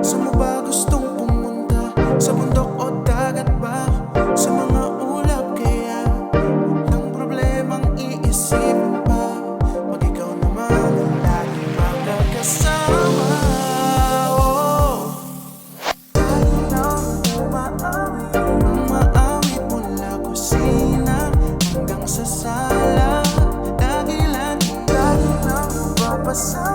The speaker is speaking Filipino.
Saan mo ba gustong pumunta? Sa bundok o dagat ba? Sa mga ulap kaya walang problemang iisipin pa. Pag ikaw naman ang laging magkakasama. Umaawit mula kusina hanggang sa sala. Lagi lang papasa.